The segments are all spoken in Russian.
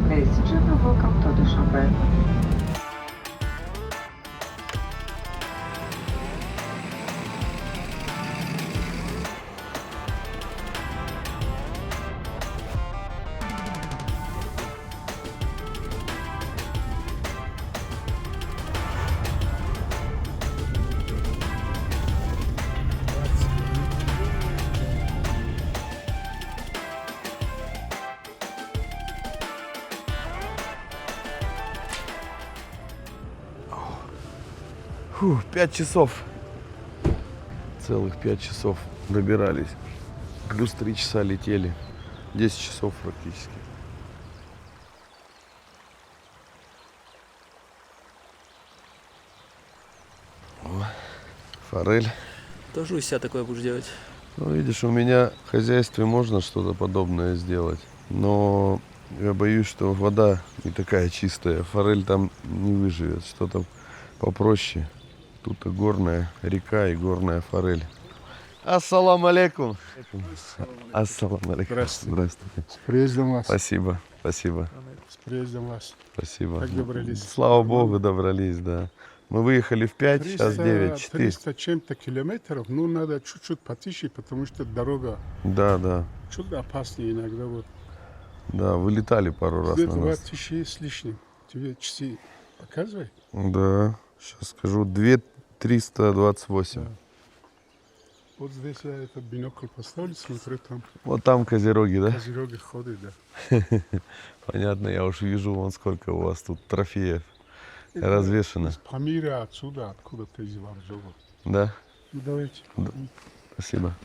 Ladies and gentlemen, welcome to Dushanbe. Фу, 5 часов. Целых 5 часов добирались. Плюс 3 часа летели. 10 часов практически. О, форель. Тоже у себя такое будешь делать? Ну, видишь, у меня в хозяйстве можно что-то подобное сделать. Но я боюсь, что вода не такая чистая. Форель там не выживет. Что-то попроще. Тут и горная река, и горная форель. Ассаламу алейкум. Ассаламу алейкум. Здравствуйте. Здравствуйте. С приездом вас. Спасибо, спасибо, С приездом вас. спасибо. Как добрались? Слава Богу, добрались, да. Мы выехали в 5, сейчас 9, 4. 300 чем-то километров, ну, надо чуть-чуть потише, потому что дорога Да, да, чуть опаснее иногда. Вот. да, вылетали пару раз Здесь на 2000 нас. с лишним. Тебе часы показывай? Да, сейчас скажу, 2328. Да. Вот здесь я этот бинокль поставлю, смотрю, там Вот там Козероги, да? козероги ходят, да. Понятно, я уж вижу, вон сколько у вас тут трофеев Это развешено. Из Памира отсюда, откуда-то из Варжова. Да, Ну, давайте. спасибо.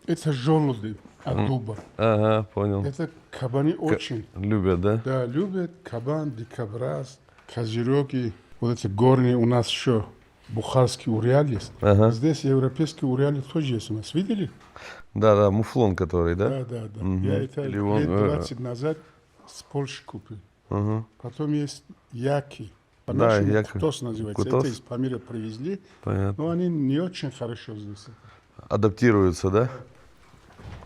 Это желуди от дуба. Ага, понял. Это кабаны очень. Любят, да? Да, любят кабан, дикобраз, козероги. Вот эти горные у нас еще бухарский урял есть. Ага. Здесь европейский урял тоже есть у нас. Видели? Да, да, муфлон который, да? Да, да, да. Мгм. Я это Или он, лет 20 назад с Польши купил. Ага. Потом есть яки. Да, По-нашему яки. кутос называется. Кутос? Это из Памира привезли. Понятно. Но они не очень хорошо здесь. Адаптируются, да?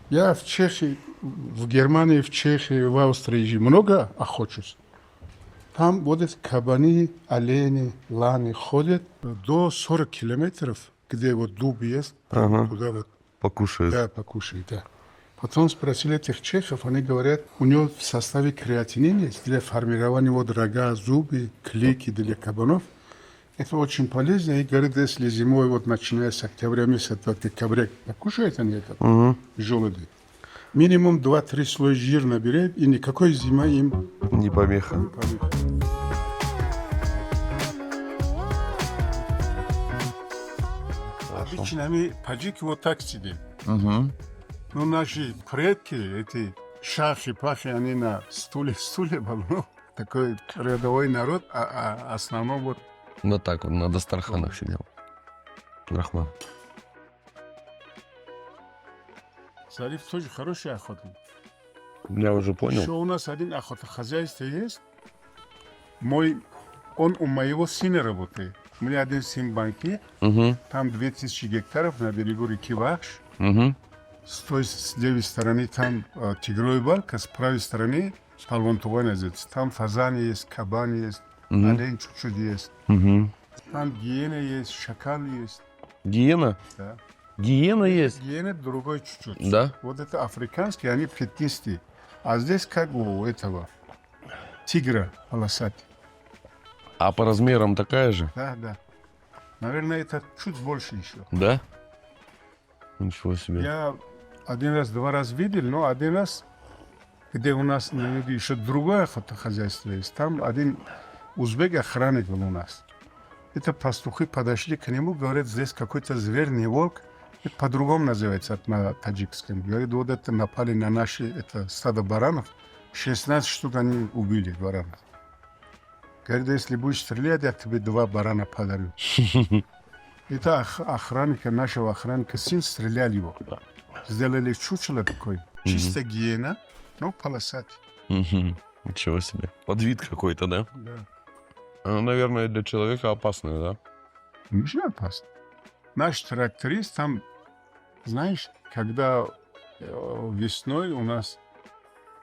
Я в Чехии, в Германии, в Чехии, в Австрии много охочусь. Там вот эти кабаны, олени, лани ходят до 40 километров, где вот дуб есть, Ага. туда вот, Покушают. да, покушают, да. Потом спросили этих чехов, они говорят, у него в составе креатинин есть для формирования вот рога, зубы, клейки для кабанов. Это очень полезно. И говорят, если зимой, вот начиная с октября месяца до декабря, покушают они это, желуди. Минимум 2-3 слоя жир набирают, и никакой зима им Не помеха. не помешает. Обычно мы таджики вот так сидим. Угу. Но наши предки, эти шахи-пахи, они на стуле был. Такой рядовой народ, а основном вот Вот так вот на Дастарханах сидел. Рахман. Зариф тоже хороший охотник. Я уже Еще понял. у нас один охотохозяйство есть. Он у моего сына работает. У меня один сын банки, Угу. там 2000 гектаров на берегу реки Вахш. Угу. С левой стороны там тигровый балка, с правой стороны палвантовой называется. Там фазан есть, кабан есть, олень чуть-чуть есть. Угу. Там гиена есть, шакал есть. Гиена? Да. Гиена есть? Гиена другой чуть-чуть. Да? Вот это африканские, они пятнистые. А здесь как у этого тигра полосатый. А по размерам такая же? Да, да. Наверное, это чуть больше еще. Да? Ничего себе. Я один раз, два раз видел, но один раз, где у нас на юге еще другое охотохозяйство есть, там один узбек охранник был у нас. Это пастухи подошли к нему, говорят, здесь какой-то зверь, не волк. Это по-другому называется на таджикском. Говорит, вот это напали на наши это стадо баранов. 16 штук они убили баранов. Говорит, если будешь стрелять, я тебе 2 барана подарю. Это охранника, нашего охранника, сын стрелял его. Сделали чучело такой. Чисто гиена, но полосатый. Угу. Ничего себе. Подвид какой-то, да? Да. Она, наверное, для человека опасная, да? Ничего опасно. Наш тракторист там, знаешь, когда весной у нас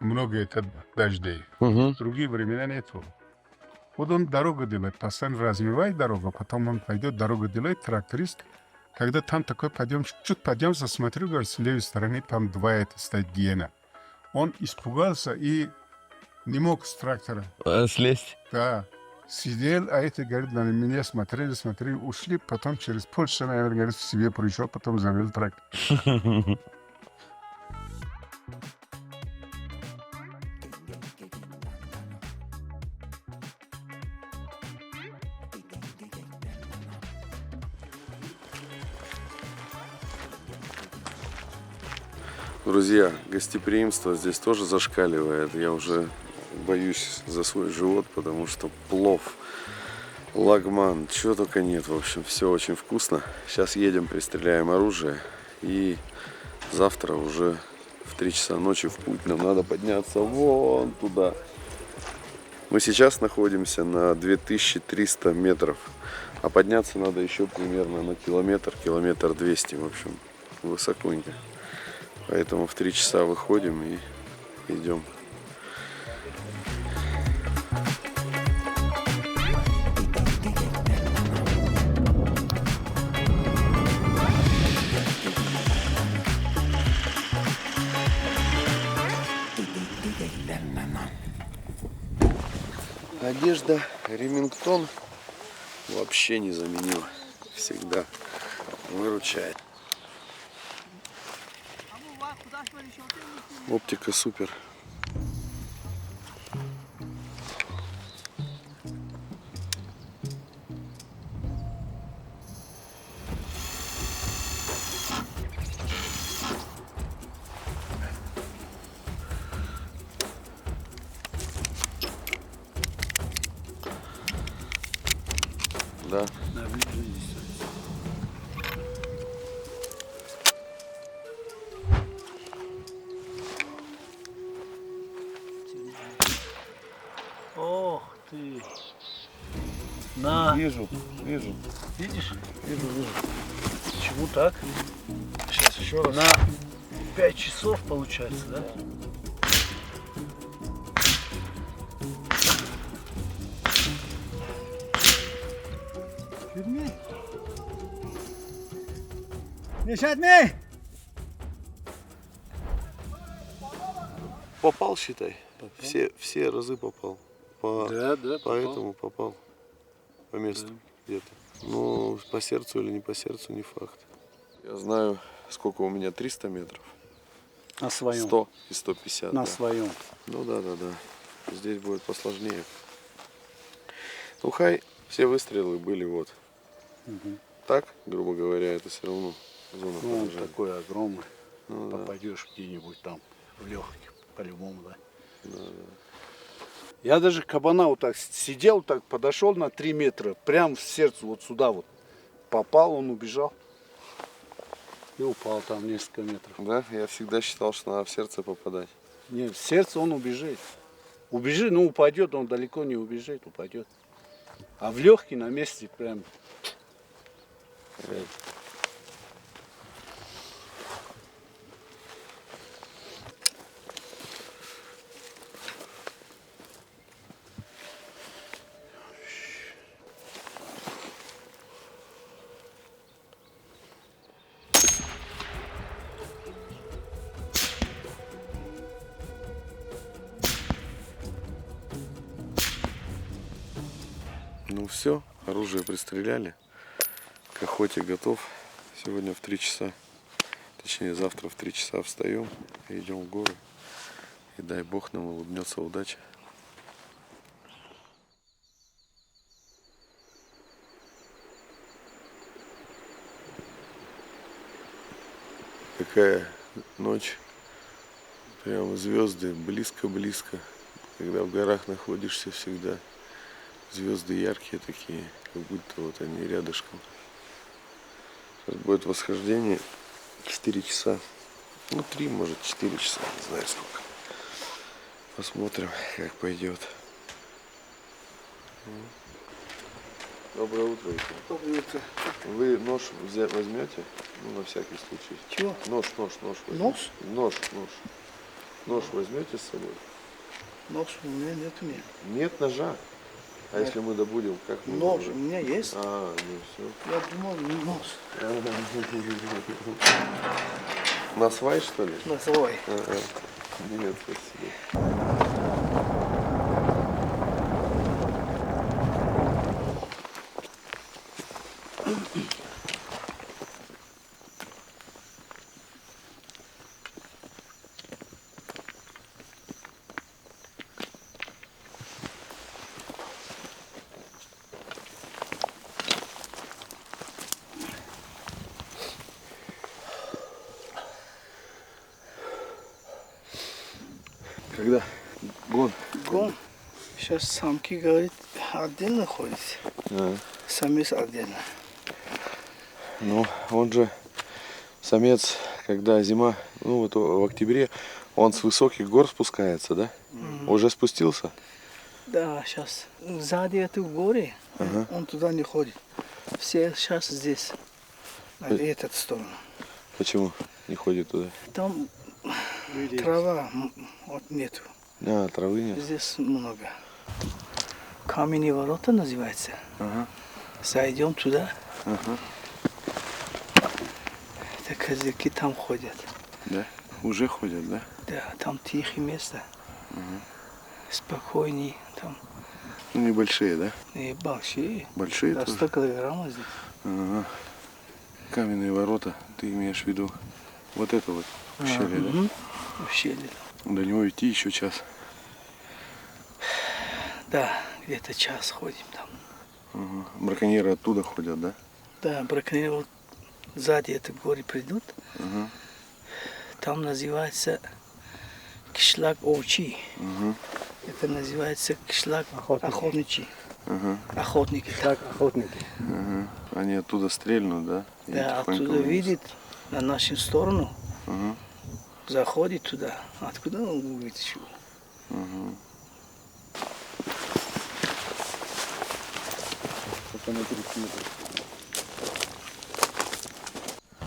много это дождей, Угу. в другие времена нету. Вот он дорогу делает, постоянно размывает дорогу, потом он пойдет дорогу делает, тракторист. Когда там такой подъем, чуть подъем, засмотрю, говорит, с левой стороны там два это стоит гиена. Он испугался и не мог с трактора. Слезть. Да. Сидел, а это, говорит, на меня смотрели, ушли, потом через полчаса, наверное, говорит, в себе пришел, потом завел трактор. Друзья, гостеприимство здесь тоже зашкаливает. Я уже боюсь за свой живот, потому что плов, лагман, чего только нет. В общем, все очень вкусно. Сейчас едем, пристреляем оружие. И завтра уже в 3 часа ночи в путь. Нам надо подняться вон туда. Мы сейчас находимся на 2300 метров. А подняться надо еще примерно на километр 200. В общем, высоконько. Поэтому в 3 часа выходим и идем. Одежда Ремингтон вообще незаменима. Всегда выручает. Оптика супер. Да. Ох ты. На. Вижу. Видишь? Вижу. Почему так? Сейчас еще раз. На 5 часов получается, да? Попал, считай. Все разы попал. Да, Поэтому попал. По месту где-то. Ну, по сердцу или не по сердцу, не факт. Я знаю, сколько у меня 300 метров. На своем. 100 и 150. На да. своем. Ну да. Здесь будет посложнее. Ну, хай, все выстрелы были вот. Угу. Так, грубо говоря, это все равно зона Ну, он поражения. такой огромный. Ну, да. Попадешь где-нибудь там в легких, по-любому, да. Да. Я даже кабана вот так сидел, так подошел на 3 метра, прям в сердце, вот сюда вот попал, он убежал. И упал там несколько метров. Да, я всегда считал, что надо в сердце попадать. Не, в сердце он убежит. Убежит, ну упадет, он далеко не убежит, упадет. А в легкий на месте прям. Ну все, оружие пристреляли. К охоте готов. Сегодня в 3 часа, точнее завтра в 3 часа встаем и идем в горы. И дай бог нам улыбнется удача. Какая ночь. Прямо звезды близко-близко. Когда в горах находишься всегда. Звезды яркие такие, как будто вот они рядышком. Сейчас будет восхождение 4 часа. Ну 3, может 4 часа, не знаю сколько. Посмотрим, как пойдет. Доброе утро, Виктор. Доброе утро. Вы нож возьмете? Ну, на всякий случай. Чего? Нож возьмете. Нож? Нож. Нож возьмете с собой? Нож у меня нет. Нет ножа. А Нет. если мы добудем, как мы Нож у добудем? меня есть. А, ну все. Я думал, нож. На свай, что ли? На свой. Нет, спасибо. Когда? Гон. Гон. Сейчас самки, говорит, отдельно ходит. А. Самец отдельно. Ну, он же самец, когда зима, ну вот в октябре, он с высоких гор спускается, да? Уже спустился? Да, сейчас. Сзади это в горе. Он туда не ходит. Все сейчас здесь. На эту сторону. Почему не ходит туда? Там трава вот нету. А, травы нет. Здесь много. Каменные ворота называется. Зайдем туда. Это казаки там ходят. Да? Уже ходят, да? Да, там тихое место. Спокойней. Там Ну, небольшие, да? и большие. Большие До тоже? 100 килограммов здесь. Ага. Каменные ворота, ты имеешь в виду вот это вот ущелье, да? Ущелье. До него идти еще час. Да, где-то час ходим там. Браконьеры оттуда ходят, да? Да, браконьеры вот сзади это горе придут. Там называется кишлак овчий. Это называется кишлак охотничий. Охотники. Так, охотники. Они оттуда стрельнут, да? И Да, тихонько оттуда вниз. видит на нашу сторону. Заходит туда. Откуда он вытащил?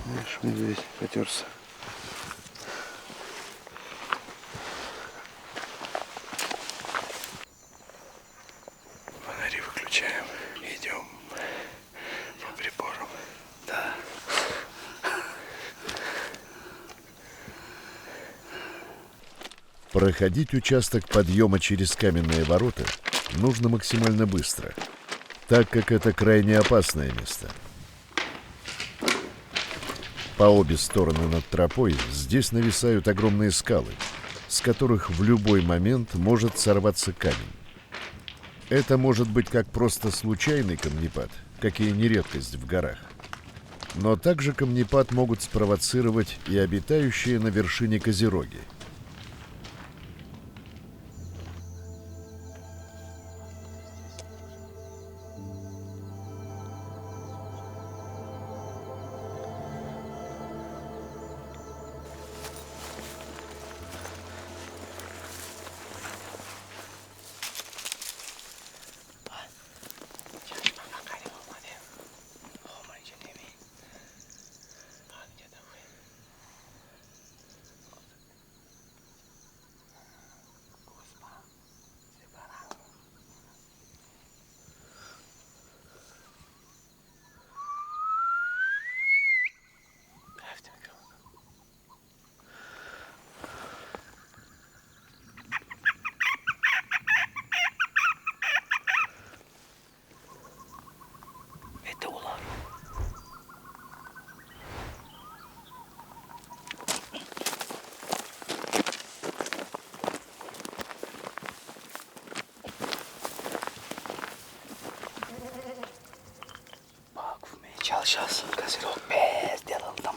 Видишь, медведь потерся. Фонари выключаем. Идем по приборам. Да. Проходить участок подъема через каменные ворота нужно максимально быстро, так как это крайне опасное место. По обе стороны над тропой здесь нависают огромные скалы, с которых в любой момент может сорваться камень. Это может быть как просто случайный камнепад, как и не редкость в горах. Но также камнепад могут спровоцировать и обитающие на вершине козероги. Это улар. Бак вмечал сейчас козерог сделал там.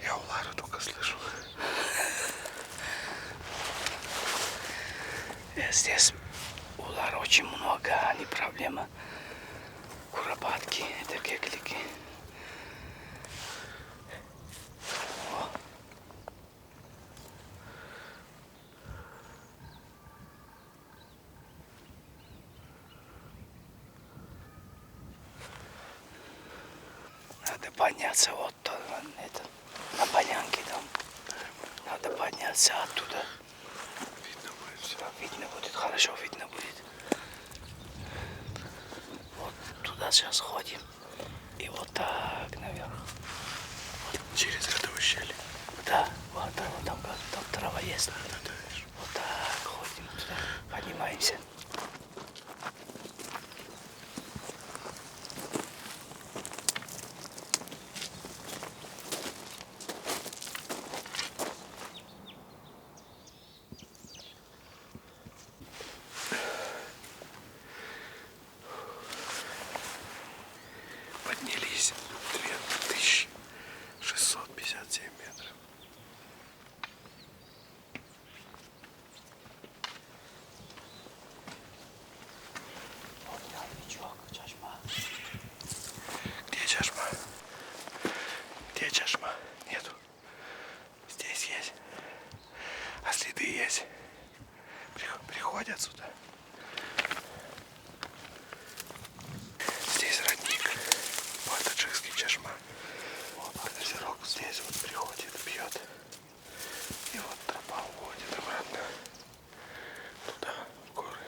Я улару только слышу. Здесь улар очень много, не проблема. Куропатки, это кеклики. подняться вот на полянке там. Надо подняться оттуда. Видно будет все. Видно будет, хорошо видно будет. Вот туда сейчас ходим. И вот так наверх. Через это ущелье. Да, вот там трава есть. Вот так ходим туда, поднимаемся. Поднялись 2657 метров. Вот родничок, чашма. Где чашма? Где чашма? Нету. Здесь есть. А следы есть. Приходят сюда. Здесь родник. Вот таджикский чашма. Вот озерок здесь вот приходит, пьет. И вот тропа уходит обратно. Туда, в горы.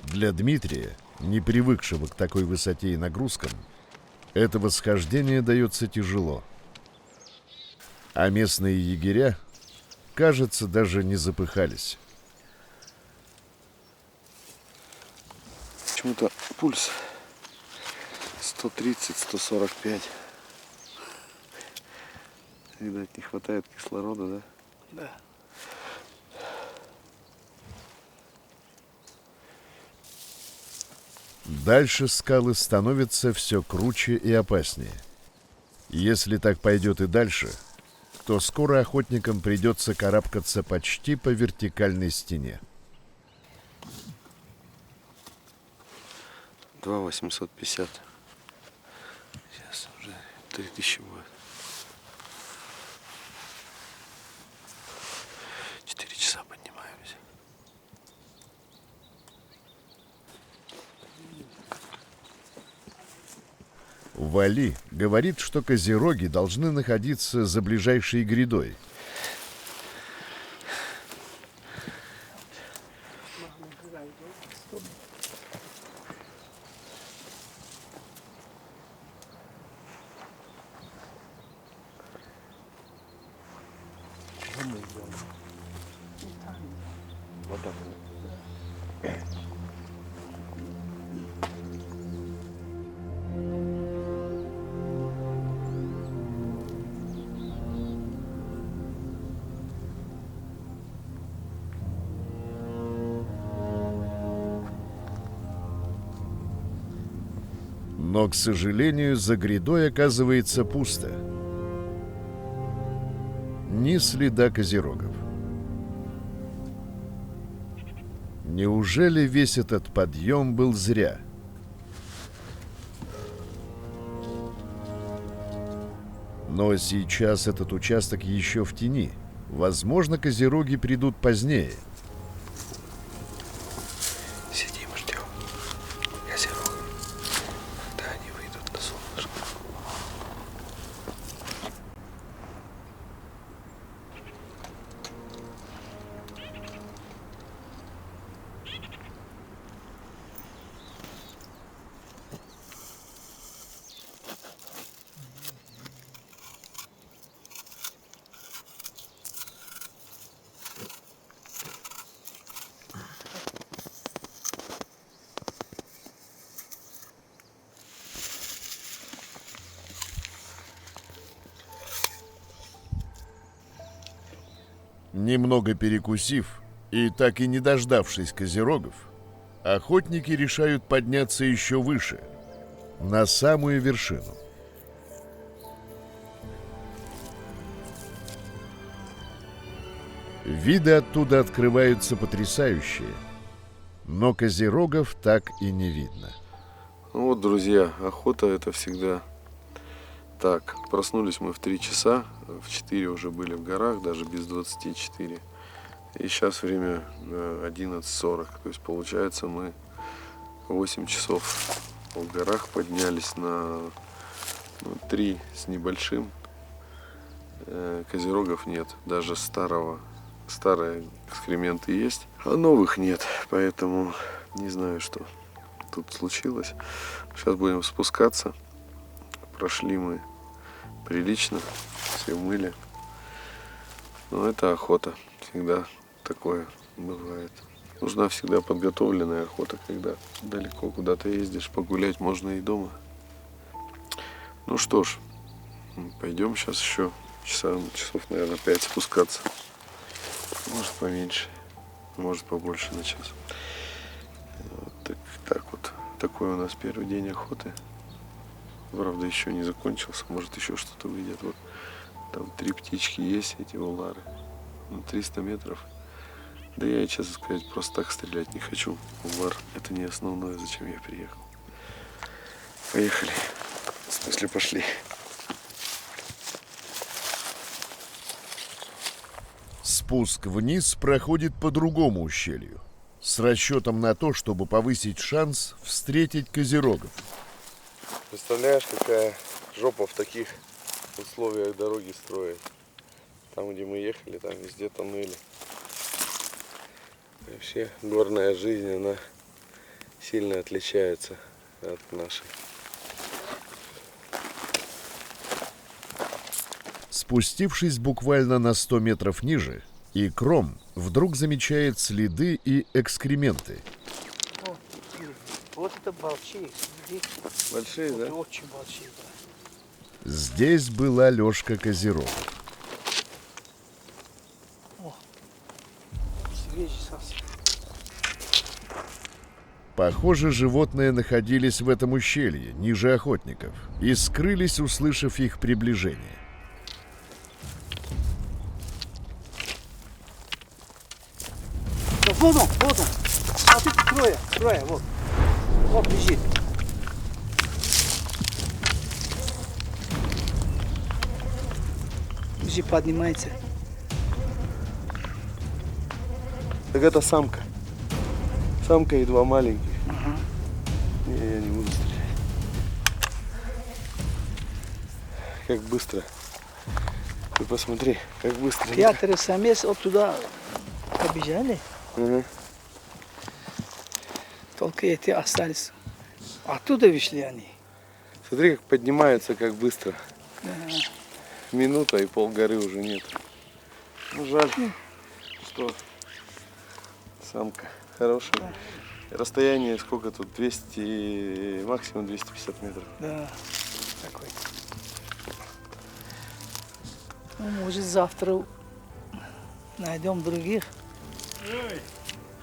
Для Дмитрия, не привыкшего к такой высоте и нагрузкам, это восхождение дается тяжело. А местные егеря, кажется, даже не запыхались. Почему-то пульс 130-145. Видать, не хватает кислорода, да? Да. Дальше скалы становятся все круче и опаснее. Если так пойдет и дальше, то скоро охотникам придется карабкаться почти по вертикальной стене. 2 850. Сейчас уже 3000 будет. 4 часа поднимаемся. Вали говорит, что козероги должны находиться за ближайшей грядой. Вот так. Но, к сожалению, за грядой оказывается пусто. Ни следа козерогов. Неужели весь этот подъем был зря? Но сейчас этот участок еще в тени. Возможно, козероги придут позднее. Сидим, ждем. Козерог. Когда они выйдут на солнышко. Немного перекусив и так и не дождавшись козерогов, охотники решают подняться еще выше, на самую вершину. Виды оттуда открываются потрясающие. но козерогов так и не видно. Ну вот, друзья, охота это всегда так. Проснулись мы в 3 часа, в 4 уже были в горах, даже без 24. И сейчас время 11:40. То есть получается мы 8 часов в горах поднялись на 3 с небольшим. Козерогов нет, даже старые экскременты есть, а новых нет, поэтому не знаю, что тут случилось. Сейчас будем спускаться. Прошли мы прилично, все мыли. Но это охота, всегда такое бывает. Нужна всегда подготовленная охота, когда далеко куда-то ездишь, погулять можно и дома. Ну что ж, пойдем сейчас еще часов, наверное, 5 спускаться. Может поменьше, может побольше на час. Вот так вот. Такой у нас первый день охоты. Правда, еще не закончился. Может, еще что-то выйдет. Вот там 3 птички есть, эти улары. 300 метров. Да я, честно сказать, просто так стрелять не хочу. Улар — это не основное, зачем я приехал. Поехали. В смысле, пошли. Спуск вниз проходит по другому ущелью, с расчетом на то, чтобы повысить шанс встретить козерогов. Представляешь, какая жопа в таких условиях дороги строить. Там, где мы ехали, там везде тоннели. Вообще горная жизнь, она сильно отличается от нашей. Спустившись буквально на 100 метров ниже, Икром вдруг замечает следы и экскременты. Вот это большие, смотри. Большие, да? Очень большие, да. Здесь была лёжка козерогов. Свежий совсем. Похоже, животные находились в этом ущелье, ниже охотников, и скрылись, услышав их приближение. Вот он. Смотри, трое, вот. Вот лежит. Лежит, поднимается. Так это самка. Самка и 2 маленьких. Не, я не буду стрелять. Как быстро. Ты посмотри, как быстро. 5 самец вот туда побежали. Ага. Только эти остались. Оттуда вышли они. Смотри, как поднимаются, как быстро. Минута и полгоры уже нет. Ну, жаль, что самка хорошая. Расстояние сколько тут? 200, максимум 250 метров. Да, такой. Ну, может, завтра найдем других. Ой,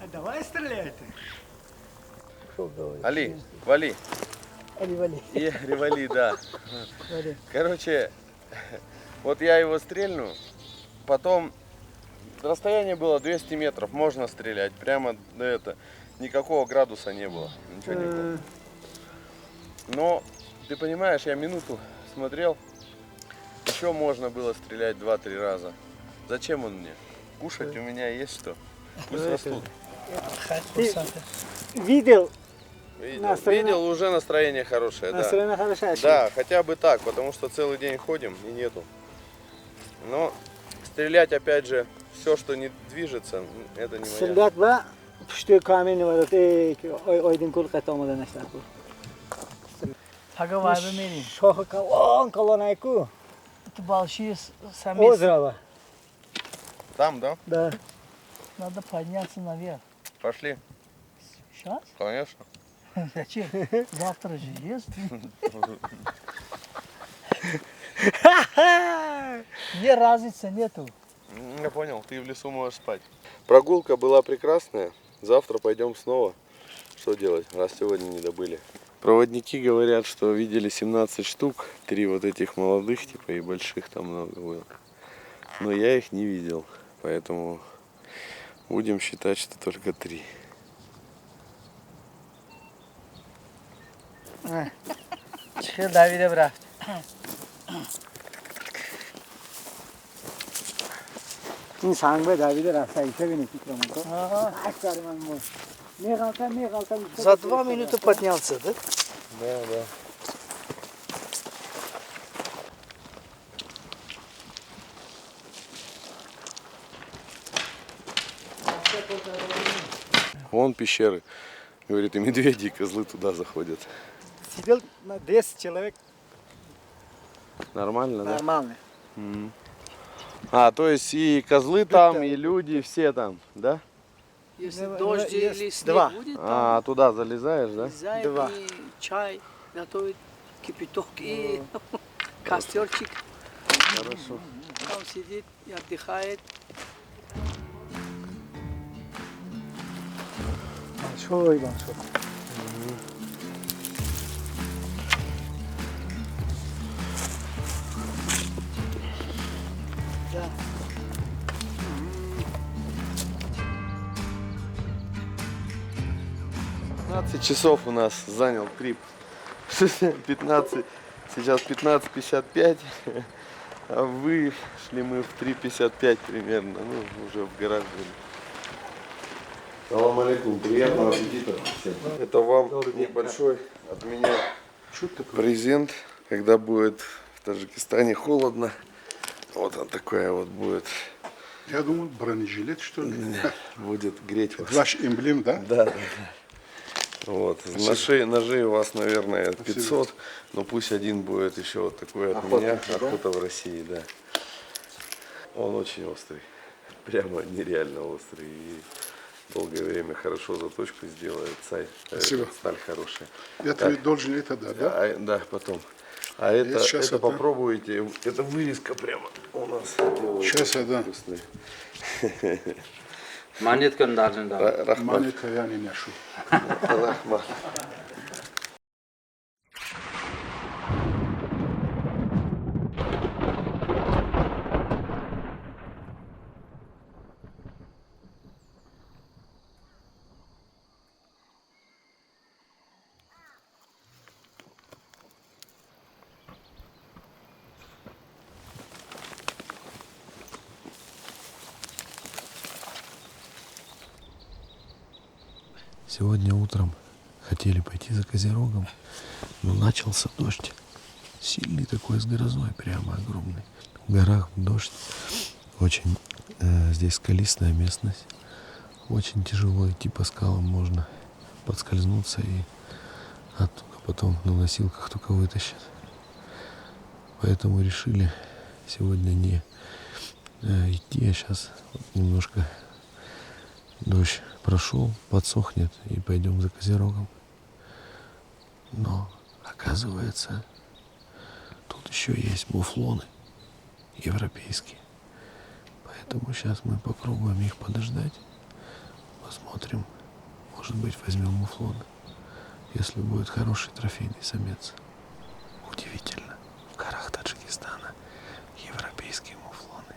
а давай стреляй ты. Что говоришь? Али, вали. Вали. Ревали, да. Вали. Короче, вот я его стрельну, потом расстояние было 200 метров, можно стрелять, прямо до этого. Никакого градуса не было, ничего не было. Но, ты понимаешь, я минуту смотрел, еще можно было стрелять 2-3 раза. Зачем он мне? Кушать у меня есть что? Пусть растут. Видел? Видел, уже настроение хорошее, да. Настроение хорошее. Да, хотя бы так, потому что целый день ходим и нету. Но стрелять, опять же, все, что не движется, это не моя. Стрелять ба, пустой камень, вот один кул катамада нашлар. Поговаривай, Мери. Шоха колонайку. Это большие самец. Озеро. Там, да? Да. Надо подняться наверх. Пошли. Сейчас? Конечно. Зачем? Завтра же есть. Мне разницы нету. Я понял, ты в лесу можешь спать. Прогулка была прекрасная. Завтра пойдем снова. Что делать, раз сегодня не добыли? Проводники говорят, что видели 17 штук. 3 вот этих молодых, типа, и больших там много было. Но я их не видел. Поэтому будем считать, что только 3. چخیل دویده رفت. این سنگ دویده رفت. ایشه بینید که اکثر من بود. میغلطم. За 2 минуты поднялся, да? Да, да. Вон пещеры. Говорит, и медведи, и козлы туда заходят. Сидел на 10 человек. Нормально, да? Нормально. А, то есть и козлы там, и люди, все там, да? Если Ну, дождь есть или снег два. будет, А, туда залезаешь, да? залезай Два. и чай готовить, кипяток и костерчик. Хорошо. Там сидит и отдыхает. Большой. Да. 15 часов у нас занял трип. 15, сейчас 15:55, а вышли мы в 3:55 примерно, ну, уже в горах были. Салам алейкум, приятного аппетита всем. Это вам небольшой от меня презент, когда будет в Таджикистане холодно. Вот он такая вот будет. Я думал, бронежилет, что ли? Будет греть вас. Ваш эмблем, да? Да. Вот. Ножей у вас, наверное, 500, но пусть один будет еще вот такой от меня. Охота в России, да. Он очень острый. Прямо нереально острый. И долгое время хорошо заточку сделает. Спасибо. Сталь хорошая. Я тебе должен это дать, да? Да, потом. А это сейчас отдам. попробуйте. Это вырезка прямо у нас делается. Сейчас отдам. Вкусная. Манет кönderden da. Рахман. Монета я не ношу. Рахман. Сегодня утром хотели пойти за Козерогом, но начался дождь. Сильный такой, с грозой, прямо огромный. В горах дождь. Очень здесь скалистая местность. Очень тяжело идти по скалам, можно подскользнуться и оттуда потом на носилках только вытащат. Поэтому решили сегодня не идти, а сейчас немножко дождь прошел, подсохнет и пойдем за Козерогом. Но, оказывается, тут еще есть муфлоны европейские. Поэтому сейчас мы попробуем их подождать. Посмотрим. Может быть, возьмем муфлоны. Если будет хороший трофейный самец. Удивительно. В горах Таджикистана европейские муфлоны.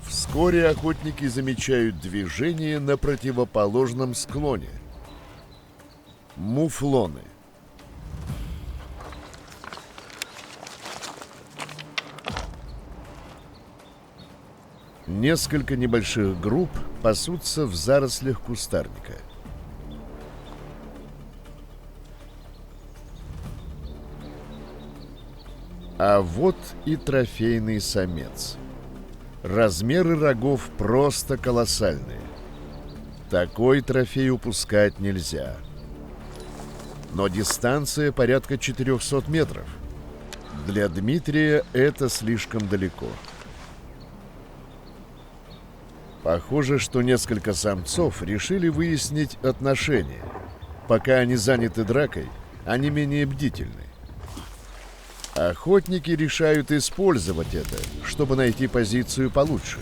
Вскоре охотники замечают движение на противоположном склоне. Муфлоны. Несколько небольших групп пасутся в зарослях кустарника. А вот и трофейный самец. Размеры рогов просто колоссальные. Такой трофей упускать нельзя. Но дистанция порядка 400 метров. Для Дмитрия это слишком далеко. Похоже, что несколько самцов решили выяснить отношения. Пока они заняты дракой, они менее бдительны. Охотники решают использовать это, чтобы найти позицию получше.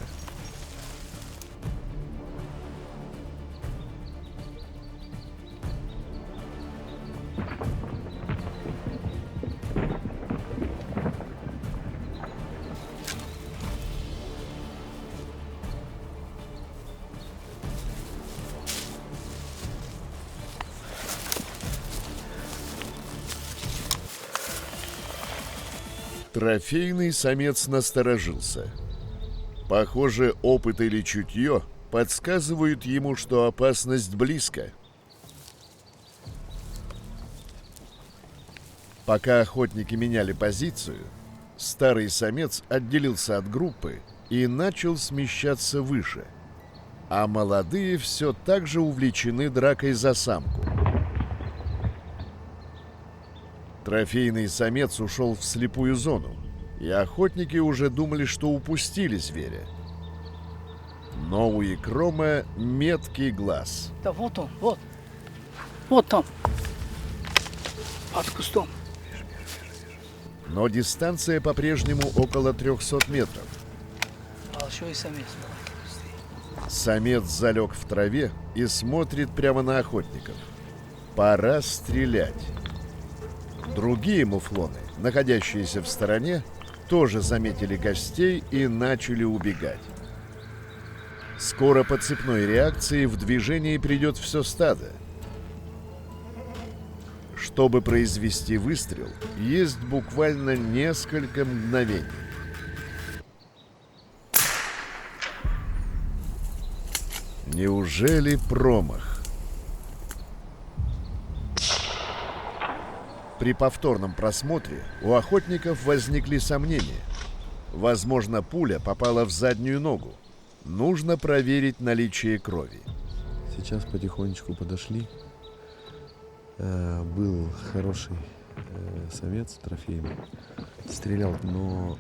Трофейный самец насторожился. Похоже, опыт или чутье подсказывают ему, что опасность близко. Пока охотники меняли позицию, старый самец отделился от группы и начал смещаться выше, а молодые все так же увлечены дракой за самку. Трофейный самец ушел в слепую зону, и охотники уже думали, что упустили зверя. Но у икрома меткий глаз. Да вот он, вот. Вот там. Под кустом. Но дистанция по-прежнему около 300 метров. Большой самец. Самец залег в траве и смотрит прямо на охотников. Пора стрелять. Другие муфлоны, находящиеся в стороне, тоже заметили гостей и начали убегать. Скоро по цепной реакции в движение придет все стадо. Чтобы произвести выстрел, есть буквально несколько мгновений. Неужели промах? При повторном просмотре у охотников возникли сомнения. Возможно, пуля попала в заднюю ногу. Нужно проверить наличие крови. Сейчас потихонечку подошли. Был хороший самец трофейный. Стрелял, но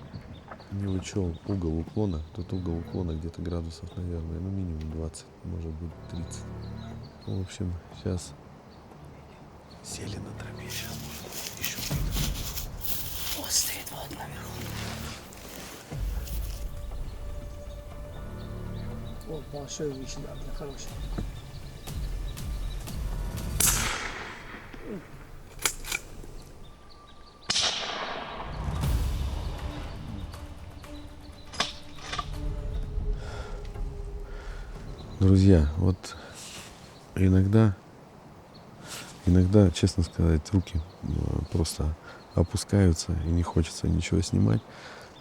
не учел угол уклона. Тут угол уклона где-то градусов, наверное, ну минимум 20, может быть 30. Ну, в общем, сейчас сели на тропе. Сейчас может еще будет. Вот стоит вот наверху. Вот большой вышел, да, хороший. Друзья, вот иногда, честно сказать, руки просто опускаются и не хочется ничего снимать,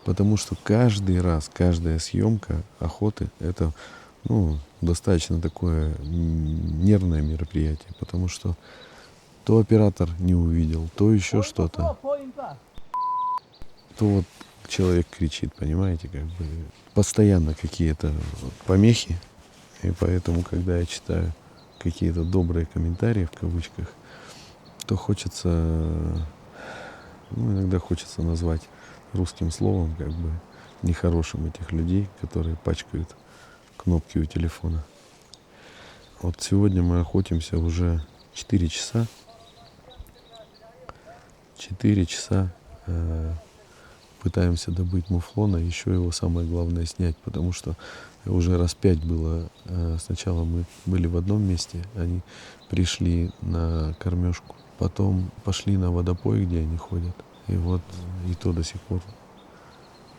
потому что каждый раз, каждая съемка охоты — это, достаточно такое нервное мероприятие, потому что то оператор не увидел, то еще что-то, то вот человек кричит, понимаете, как бы постоянно какие-то помехи. И поэтому, когда я читаю какие-то добрые комментарии, в кавычках, то хочется, иногда хочется назвать русским словом, как бы, нехорошим этих людей, которые пачкают кнопки у телефона. Вот сегодня мы охотимся уже 4 часа. 4 часа пытаемся добыть муфлона, еще его самое главное снять, потому что уже раз 5 было. Сначала мы были в одном месте, они пришли на кормежку, потом пошли на водопой, где они ходят. И вот и то до сих пор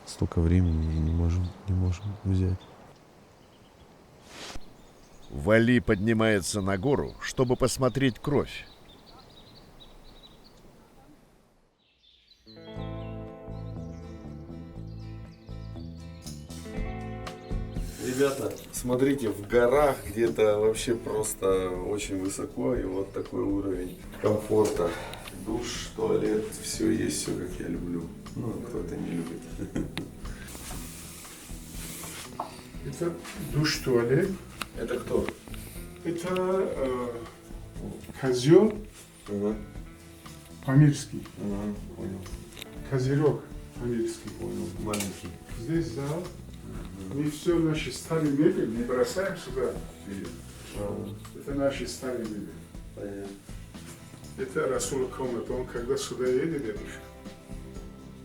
столько времени и не можем взять. Вали поднимается на гору, чтобы посмотреть кровь. Ребята, смотрите, в горах где-то вообще просто очень высоко, и вот такой уровень комфорта. Душ, туалет, все есть, все как я люблю. Ну, кто-то не любит. Это душ-туалет. Это кто? Это козел памирский. Понял. Козерог памирский. Понял. Маленький. Здесь зал. Мы все наши старые мебель не бросаем сюда. Это наши старые мебель. Понятно. Это Расул комната. Он когда сюда едет, дедушка.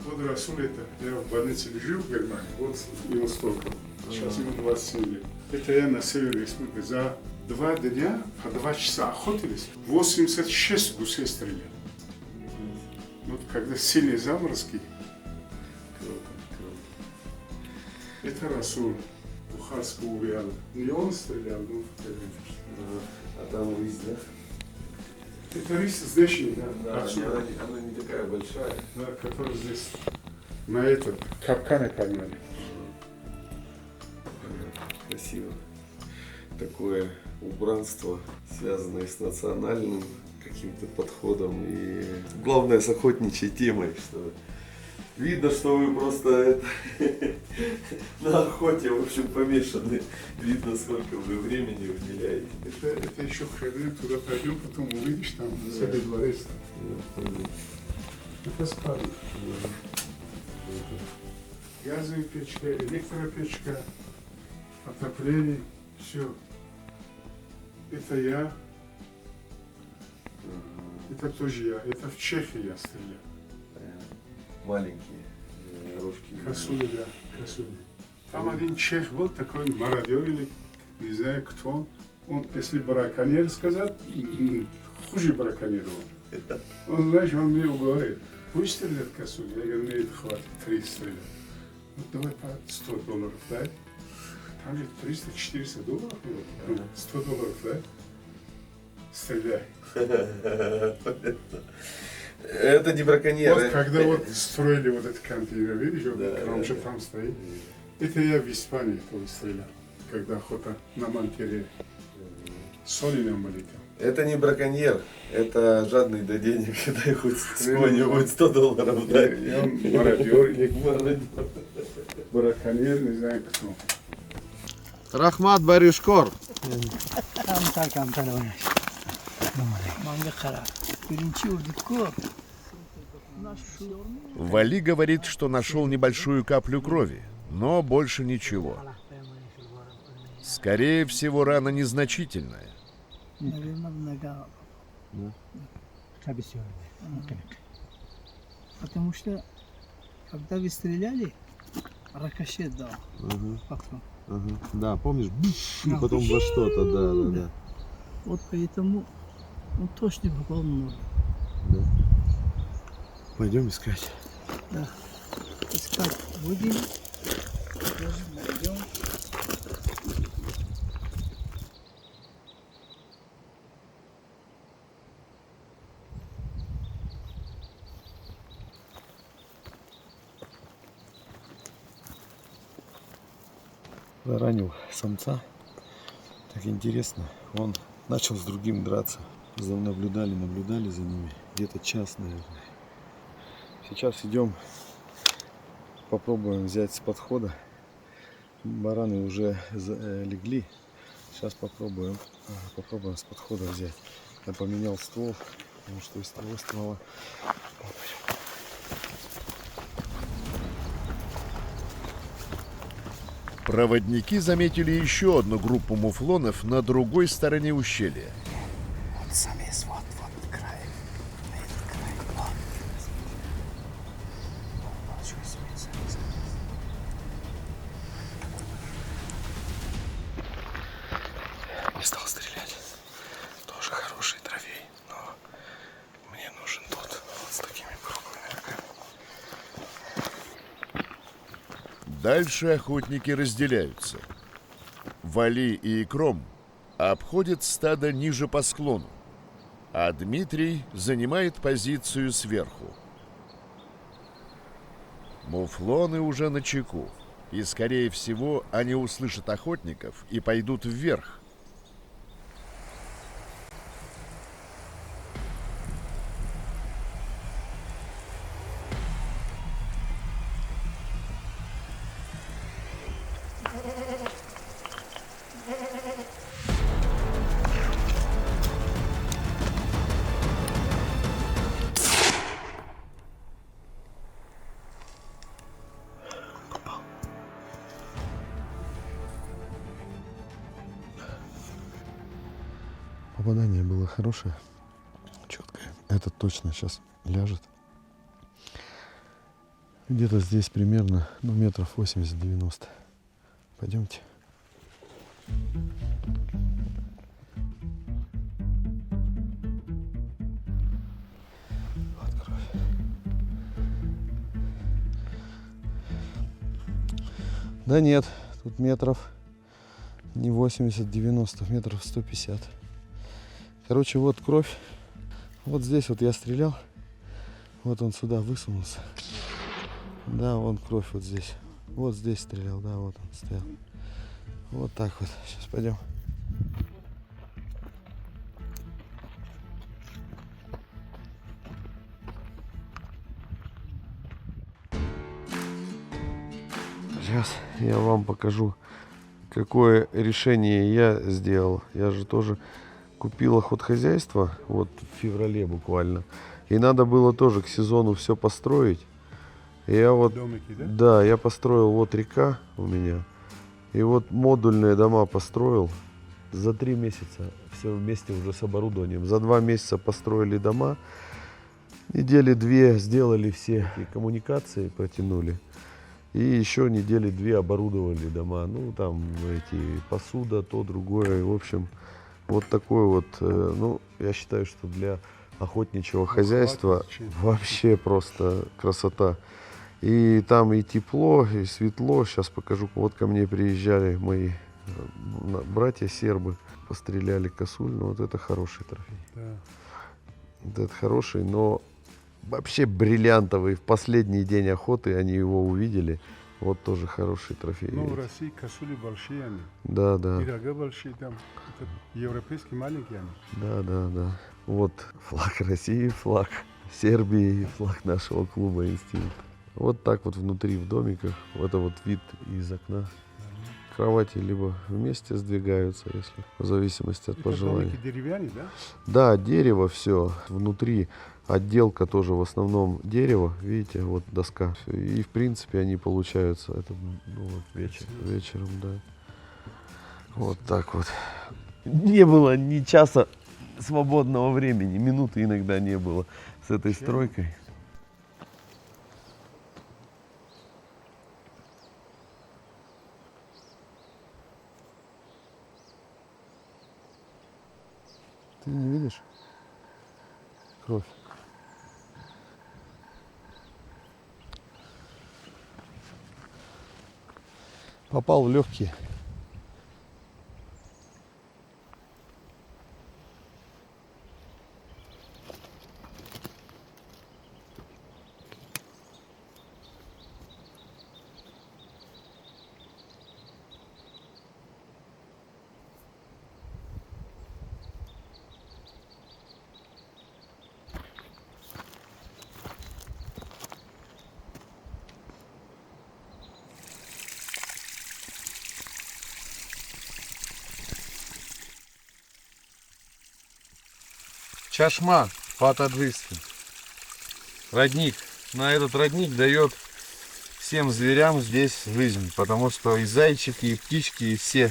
Вот Расул это. Я в больнице лежу в Германии. Вот его столько. Сейчас ему 27 лет. Это я на севере республики. За 2 дня по 2 часа охотились. 86 гусей стреляли. Вот когда сильные заморозки. Это Расул Бухарского Уриана. Не он стрелял, но А там рысь, да? это рысь здешний, да. Да, отсюда. она не такая большая. Да, который здесь. на этот капканы поймали. Красиво. Такое убранство, связанное с национальным каким-то подходом и главное с охотничьей темой, что видно, что вы просто на охоте, в общем, помешаны. Видно, сколько вы времени уделяете. Это еще ходили, туда пойдем, потом увидишь там целый дворец. Это спальня. Газовая печка, электропечка, отопление, все. Это я. Это тоже я. Это в Чехии я стрелял. Маленькие рожки. Косули, да, косули. Там один чех был такой мародер или не знаю кто. Он, если браконьер сказать, хуже браконьер он, знаешь, он мне говорит, пусть стреляет косули. Я говорю, нет, хватит, 3 стрелять. Вот давай по $100 дай. Там же $300-400 было. $100 дай. Стреляй. Это не браконьер. Вот когда вот строили вот этот контейнер, видишь, вот кромче там стоит. Это я в Испании тоже стрелял, когда охота на мантере. Солиным были там. Это не браконьер, это жадный до денег, дай хоть сколько-нибудь $100, да? Я мародер или браконьер, не знаю кто. Рахмат Барюшкор. Вали говорит, что нашел небольшую каплю крови, но больше ничего. Скорее всего, рана незначительная. Потому что, когда вы стреляли, рикошет дал. Да, помнишь? Потом во что-то, да. Вот поэтому он точно попал в ногу. Пойдем искать. Да. Искать будем. Тоже найдем. Заранил самца. Так интересно. Он начал с другим драться. Наблюдали за ними. Где-то час, наверное. Сейчас идем, попробуем взять с подхода. Бараны уже легли. Сейчас попробуем с подхода взять. Я поменял ствол, потому что из того ствола. Проводники заметили еще одну группу муфлонов на другой стороне ущелья. Самец, вот край. Этот край. Вот. Большой самец. Не стал стрелять. Тоже хороший трофей, но мне нужен тот вот с такими круглыми рогами. Дальше охотники разделяются. Вали и Икром обходят стадо ниже по склону, а Дмитрий занимает позицию сверху. Муфлоны уже начеку, и, скорее всего, они услышат охотников и пойдут вверх. Попадание было хорошее, четкое. Этот точно сейчас ляжет. Где-то здесь примерно, метров 80-90. Пойдемте. Вот кровь. Да нет, тут метров не 80-90, метров 150. Короче, вот кровь. Вот здесь вот я стрелял. Вот он сюда высунулся. Да, вон кровь вот здесь. Вот здесь стрелял, да, вот он стоял. Вот так вот. Сейчас пойдем. Сейчас я вам покажу, какое решение я сделал. Я же тоже купил охотхозяйство, вот в феврале буквально. И надо было тоже к сезону все построить. И я вот, Домики, да? да, я построил, вот река у меня. И вот модульные дома построил. За 3 месяца все вместе уже с оборудованием. За 2 месяца построили дома. Недели 2 сделали все и коммуникации, протянули. И еще недели 2 оборудовали дома. Ну, там эти посуда, то, другое. В общем, вот такой вот, ну, я считаю, что для охотничьего хозяйства вообще просто красота. И там и тепло, и светло. Сейчас покажу. Вот ко мне приезжали мои братья сербы. Постреляли косуль. Ну, вот это хороший трофей. Да. Вот это хороший, но вообще бриллиантовый. В последний день охоты они его увидели. Вот тоже хороший трофей. Ну, в России косули большие они. Да, да. И рога большие там. Это европейские маленькие они. Да, да, да. Вот флаг России, флаг Сербии и флаг нашего клуба «Инстинкт». Вот так вот внутри в домиках. Это вот вид из окна. Кровати либо вместе сдвигаются, если в зависимости от Это пожеланий. домики деревянные, да? Да, дерево все. Внутри отделка тоже в основном дерево. Видите, вот доска. И в принципе они получаются. Это ну, вот вечером, да. Вот так вот. Не было ни часа свободного времени. Минуты иногда не было с этой стройкой. Ты не видишь? Кровь. Попал в легкие. Чашма по-таджикски. Родник. На этот родник дает всем зверям здесь жизнь, потому что и зайчики, и птички, и все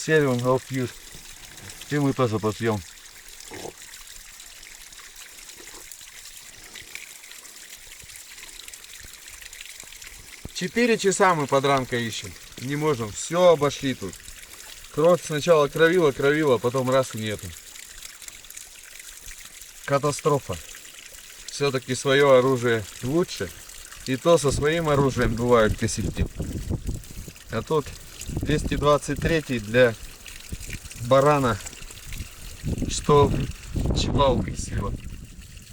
его пьют. И мы тоже попьем. Четыре часа мы подранка ищем. Не можем. Все обошли тут. Кровь сначала кровила, потом раз и нету. Катастрофа. Все-таки свое оружие лучше. И то со своим оружием бывают косяки. А тут 223 для барана, что чебалкой сила.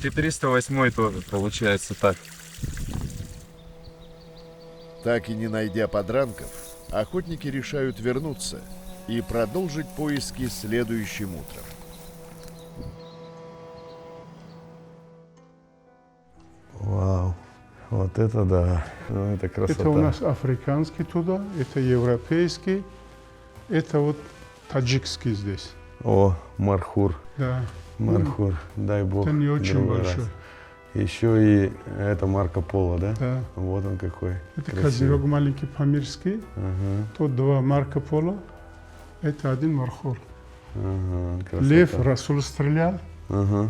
И 308 тоже получается так. Так и не найдя подранков, охотники решают вернуться и продолжить поиски следующим утром. Вау, вот это да, ну, это красота. Это у нас африканский туда, это европейский, это вот таджикский здесь. О, мархур, Да. мархур, дай бог. Это не очень другой большой. раз. Еще и это Марко Поло, да? Да. Вот он какой. Это красивый. козерог маленький памирский, Ага, тут 2 Марко Поло, это 1 мархур. ага, красота. Лев Расул стрелял, Ага,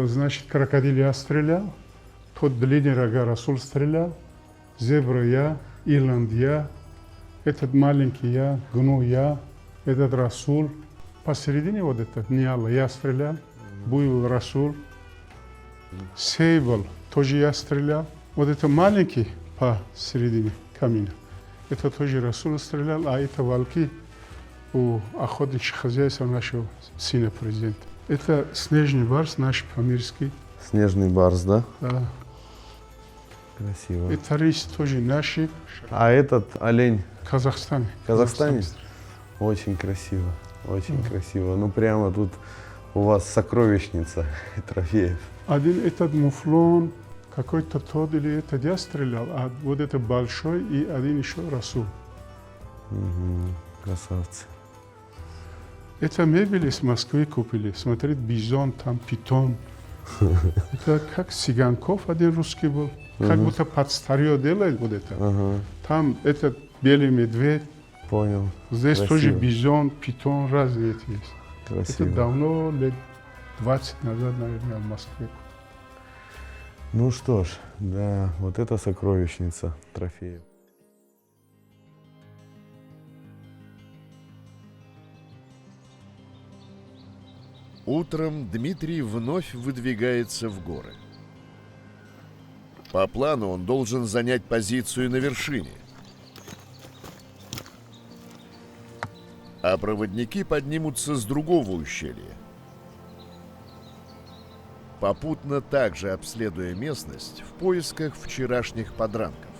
значит крокодил я стрелял, тут длинный рога Расул стрелял, зебра я, Ирланд я, этот маленький я, гну я, этот Расул. Посередине вот этот Ниала я стрелял, Буйвол Расул, Сейбл тоже я стрелял. Вот это маленький посередине камина. Это тоже Расул стрелял, а это волки у охотничьего хозяйства нашего сына президента. Это снежный барс наш памирский. снежный барс, да? Да. Красиво. Это рис тоже наши, А этот олень в Казахстане. в Казахстане? Очень красиво, очень красиво. Ну прямо тут у вас сокровищница трофеев. Один этот муфлон, какой-то тот или этот я стрелял, а вот это большой и один еще Расул. Красавцы. Это мебель из Москвы купили. Смотрит, бизон, там питон. Это как Сиганков один русский был. Как будто под старье делали вот это. Ага, Там этот белый медведь. понял. Здесь Красиво. тоже бизон, питон, разные есть. Это Красиво. давно, лет 20 назад, наверное, в Москве. Ну что ж, да, вот это сокровищница трофеев. Утром Дмитрий вновь выдвигается в горы. По плану он должен занять позицию на вершине. А проводники поднимутся с другого ущелья. Попутно также обследуя местность в поисках вчерашних подранков.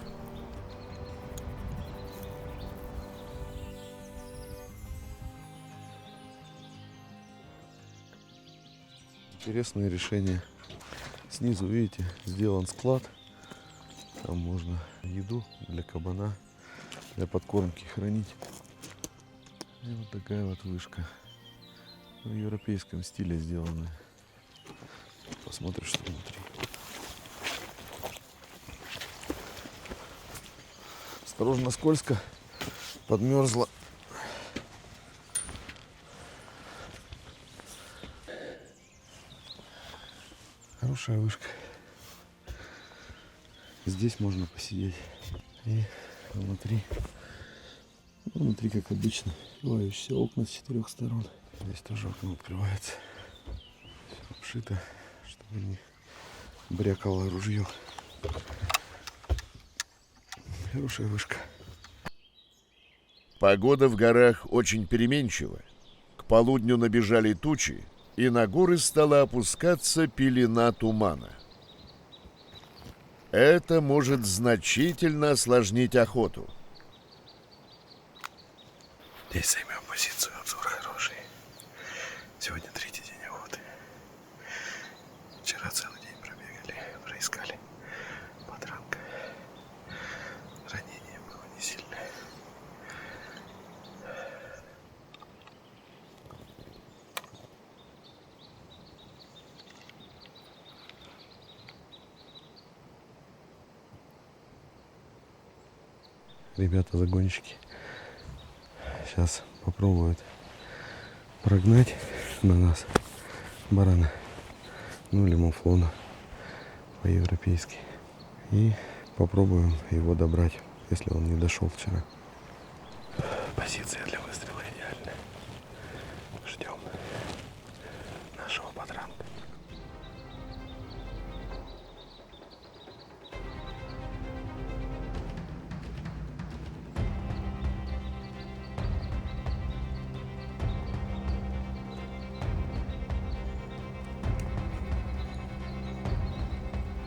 Интересное решение. Снизу, видите, сделан склад. Там можно еду для кабана, для подкормки хранить. И вот такая вот вышка. В европейском стиле сделана. Посмотрим, что внутри. Осторожно, скользко. Подмерзла. Хорошая вышка. Здесь можно посидеть. И внутри, внутри как обычно, открывающиеся окна с 4 сторон. Здесь тоже окно открывается. Все обшито, чтобы не брякало ружье. Хорошая вышка. Погода в горах очень переменчива. К полудню набежали тучи, и на горы стала опускаться пелена тумана. Это может значительно осложнить охоту. Здесь займем позицию, обзор хороший. Сегодня 3-й день охоты. Вчера целый день пробегали, проискали подранка. Ранение было не сильное. Ребята загонщики сейчас попробуют прогнать на нас барана, ну или муфлона по-европейски, и попробуем его добрать, если он не дошел вчера. Позиция для выстрела идеальная. Ждем нашего подранка.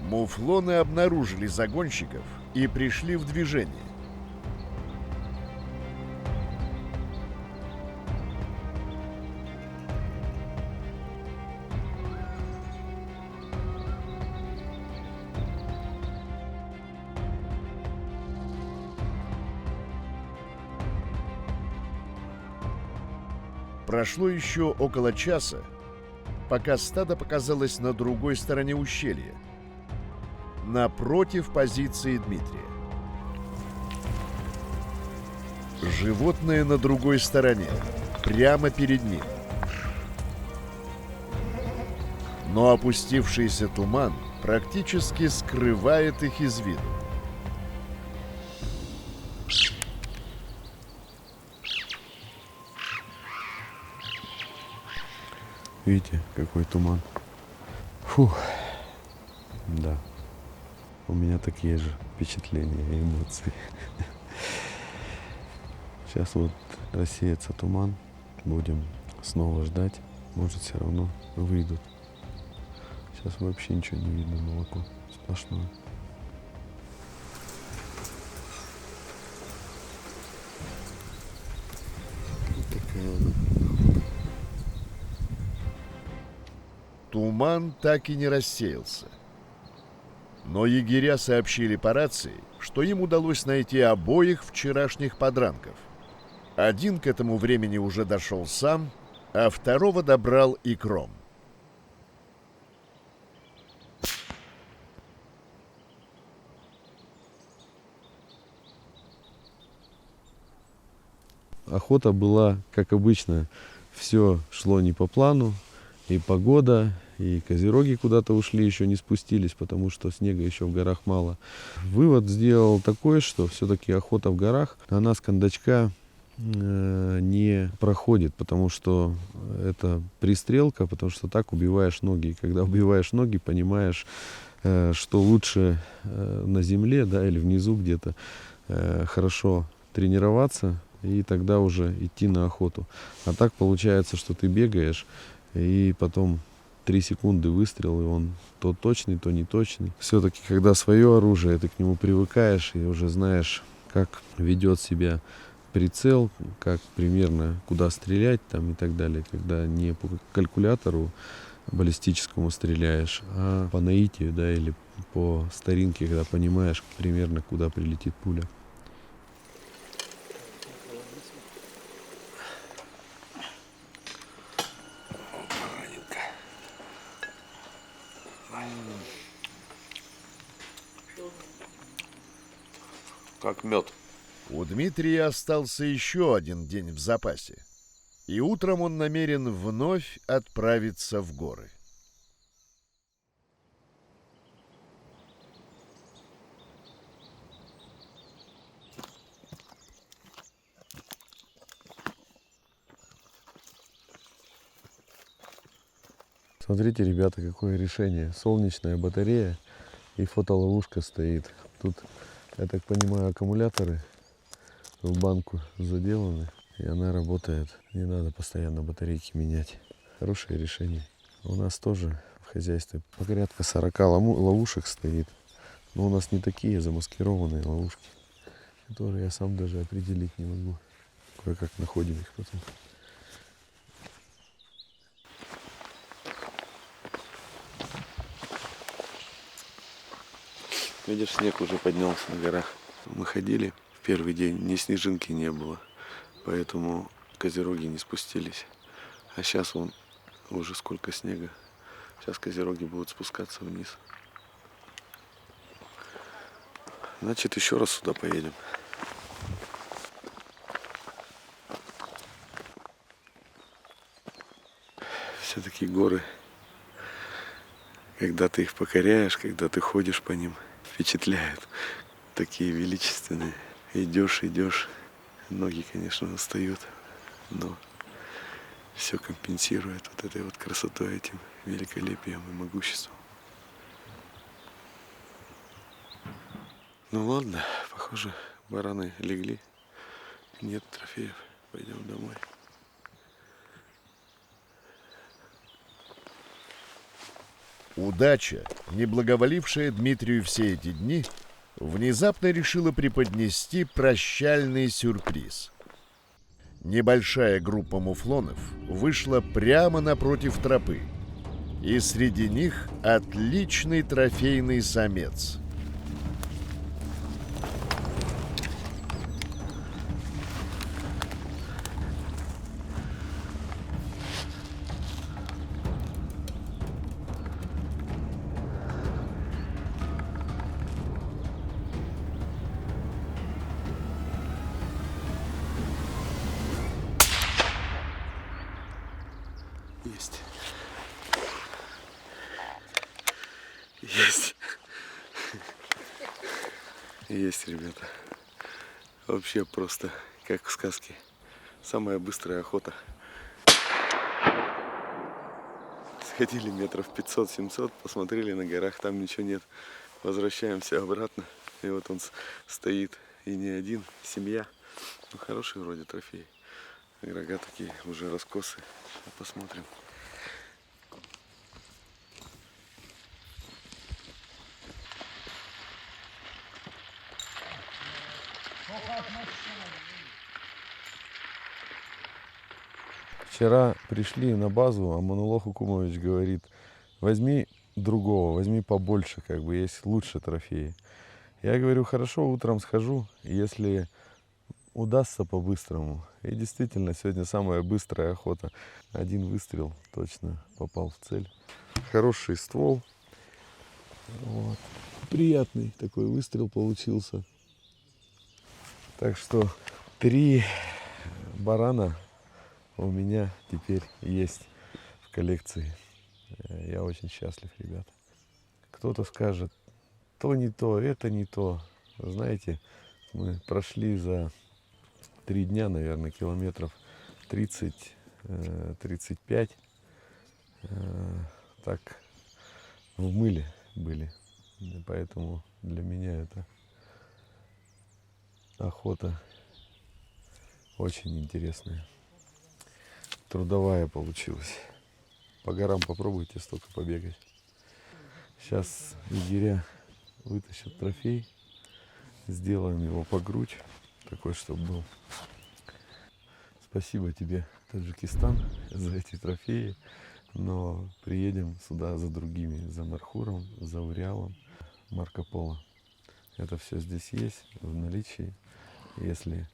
Муфлоны обнаружили загонщиков и пришли в движение. Прошло еще около часа, пока стадо показалось на другой стороне ущелья, напротив позиции Дмитрия. Животное на другой стороне, прямо перед ним. Но опустившийся туман практически скрывает их из виду. Видите, какой туман. Фух. Да. У меня такие же впечатления и эмоции. Сейчас вот рассеется туман. Будем снова ждать. Может, все равно выйдут. Сейчас вообще ничего не видно, молоко сплошное. Туман так и не рассеялся. Но егеря сообщили по рации, что им удалось найти обоих вчерашних подранков. Один к этому времени уже дошел сам, а второго добрал икром. Охота была, как обычно, все шло не по плану, и погода, и козероги куда-то ушли, еще не спустились, потому что снега еще в горах мало. Вывод сделал такой, что все-таки охота в горах, она с кондачка не проходит, потому что это пристрелка, потому что так убиваешь ноги. И когда убиваешь ноги, понимаешь, что лучше на земле, да, или внизу где-то хорошо тренироваться, и тогда уже идти на охоту. А так получается, что ты бегаешь, и потом 3 секунды выстрел, и он то точный, то не точный. Все-таки, когда свое оружие, ты к нему привыкаешь и уже знаешь, как ведет себя прицел, как примерно куда стрелять там и так далее. Когда не по калькулятору баллистическому стреляешь, а по наитию, да, или по старинке, когда понимаешь примерно, куда прилетит пуля. Как мед. У Дмитрия остался еще один день в запасе, и утром он намерен вновь отправиться в горы. Смотрите, ребята, какое решение. Солнечная батарея и фотоловушка стоит. Тут, я так понимаю, аккумуляторы в банку заделаны, и она работает. Не надо постоянно батарейки менять. Хорошее решение. У нас тоже в хозяйстве порядка 40 ловушек стоит. Но у нас не такие замаскированные ловушки, которые я сам даже определить не могу. Кое-как находим их потом. Видишь, снег уже поднялся на горах. Мы ходили в первый день, ни снежинки не было, поэтому козероги не спустились. А сейчас вон уже сколько снега. Сейчас козероги будут спускаться вниз. Значит, еще раз сюда поедем. Все-таки горы, когда ты их покоряешь, когда ты ходишь по ним, впечатляют. Такие величественные. Идешь, идешь. Ноги, конечно, устают, но все компенсирует вот этой вот красотой, этим великолепием и могуществом. Ну ладно, похоже, бараны легли. Нет трофеев. Пойдем домой. Удача, не благоволившая Дмитрию все эти дни, внезапно решила преподнести прощальный сюрприз. Небольшая группа муфлонов вышла прямо напротив тропы, и среди них отличный трофейный самец. Есть. Есть. Есть, ребята. Вообще просто как в сказке. Самая быстрая охота. Сходили метров 500-700, посмотрели на горах, там ничего нет. Возвращаемся обратно. И вот он стоит. И не один, семья. Ну, хороший вроде трофей. Рога такие уже раскосы. Посмотрим. Вчера пришли на базу, а Манулох Укумович говорит, возьми другого, возьми побольше, как бы есть лучше трофеи. Я говорю, хорошо, утром схожу, если удастся по-быстрому. И действительно, сегодня самая быстрая охота. Один выстрел точно попал в цель. Хороший ствол. Вот. Приятный такой выстрел получился. Так что 3 барана у меня теперь есть в коллекции. Я очень счастлив, ребята. Кто-то скажет, то не то, это не то. Знаете, мы прошли за 3 дня, наверное, километров 30-35. Так в мыле были. И поэтому для меня это охота очень интересная. Трудовая получилась. По горам попробуйте столько побегать. Сейчас егеря вытащат трофей. Сделаем его по грудь. Такой, чтобы был. Спасибо тебе, Таджикистан, за эти трофеи. Но приедем сюда за другими. За Нархуром, за Уриалом, Марко Поло. Это все здесь есть, в наличии. Если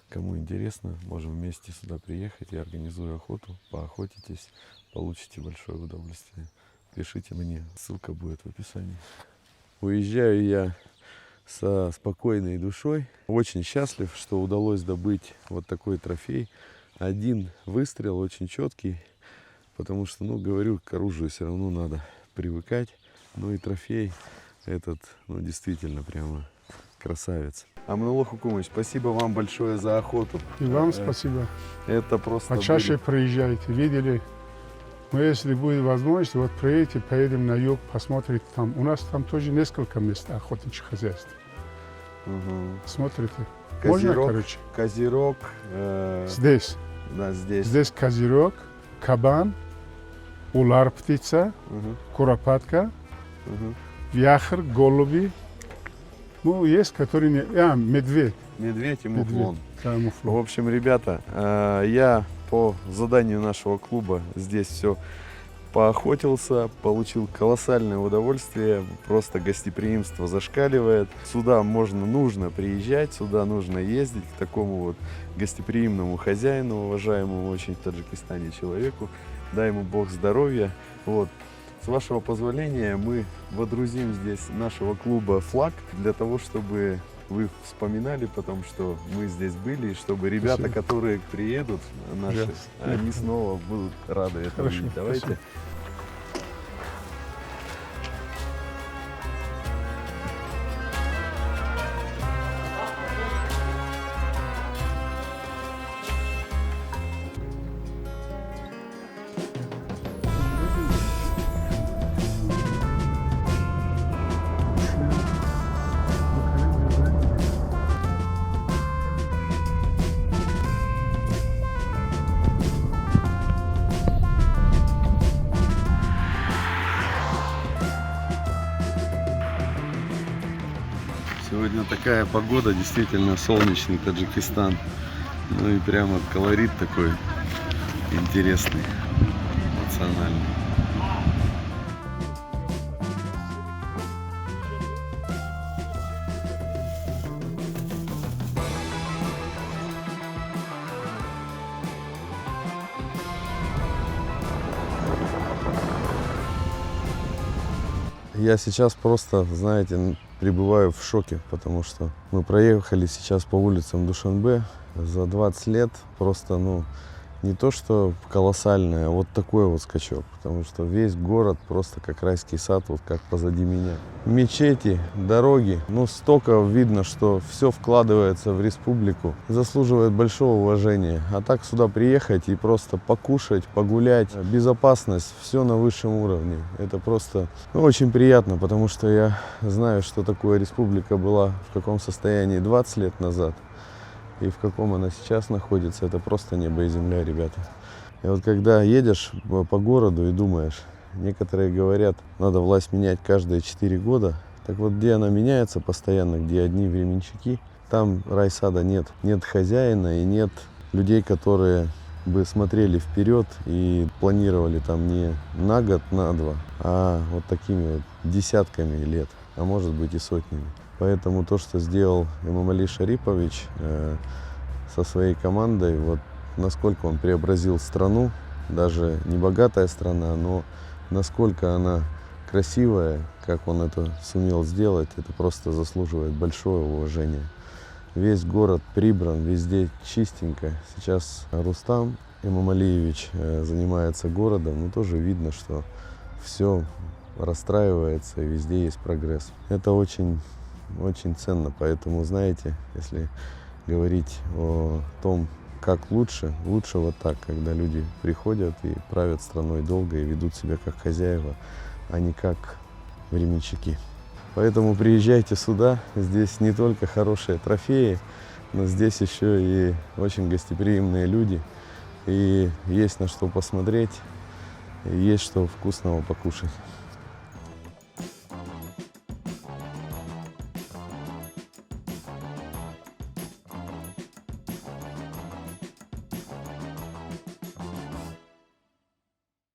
кому интересно, можем вместе сюда приехать. Я организую охоту, поохотитесь, получите большое удовольствие. Пишите мне, ссылка будет в описании. Уезжаю я со спокойной душой. Очень счастлив, что удалось добыть вот такой трофей. Один выстрел, очень четкий, потому что, ну, говорю, к оружию все равно надо привыкать. Ну и трофей этот, ну, действительно прямо красавец. Амнулло Хукумович, спасибо вам большое за охоту. И вам спасибо. Это просто... Почаще приезжайте, видели? Но если будет возможность, вот приедете, поедем на юг, посмотрите там. У нас там тоже несколько мест охотничьих хозяйств. Угу. Смотрите. Можно, короче? Козерог. Здесь. Да, здесь. Здесь козерог, кабан, улар птица, куропатка, вяхр, голуби. Ну, есть, которые не... медведь. Медведь и муфлон. Да, муфлон. В общем, ребята, я по заданию нашего клуба здесь все поохотился, получил колоссальное удовольствие, просто гостеприимство зашкаливает. Сюда нужно приезжать, сюда нужно ездить к такому вот гостеприимному хозяину, уважаемому очень в Таджикистане человеку. Дай ему Бог здоровья. Вот. С вашего позволения мы водрузим здесь нашего клуба флаг для того, чтобы вы вспоминали потом, что мы здесь были, и чтобы ребята, спасибо, которые приедут, наши, они снова будут рады этому. Хорошо, Давайте. спасибо. Сегодня такая погода, действительно солнечный Таджикистан. Ну и прямо колорит такой интересный, национальный. Я сейчас просто, знаете, пребываю в шоке, потому что мы проехали сейчас по улицам Душанбе за 20 лет. Просто, ну, не то что колоссальное, а вот такой вот скачок. Потому что весь город просто как райский сад, вот как позади меня. Мечети, дороги, ну, столько видно, что все вкладывается в республику. Заслуживает большого уважения. А так сюда приехать и просто покушать, погулять. Безопасность, все на высшем уровне. Это просто, ну, очень приятно, потому что я знаю, что такое республика была, в каком состоянии 20 лет назад. И в каком она сейчас находится, это просто небо и земля, ребята. И вот когда едешь по городу и думаешь, некоторые говорят, надо власть менять каждые 4 года. Так вот, где она меняется постоянно, где одни временщики, там райсада нет. Нет хозяина и нет людей, которые бы смотрели вперед и планировали там не на год, на два, а вот такими вот десятками лет, а может быть и сотнями. Поэтому то, что сделал Эмомали Шарипович со своей командой, вот насколько он преобразил страну, даже не богатая страна, но насколько она красивая, как он это сумел сделать, это просто заслуживает большого уважения. Весь город прибран, везде чистенько. Сейчас Рустам Эмомалиевич занимается городом, но тоже видно, что все расстраивается и везде есть прогресс. Это очень ценно, поэтому, знаете, если говорить о том, как лучше вот так, когда люди приходят и правят страной долго и ведут себя как хозяева, а не как временщики. Поэтому приезжайте сюда, здесь не только хорошие трофеи, но здесь еще и очень гостеприимные люди, и есть на что посмотреть, и есть что вкусного покушать.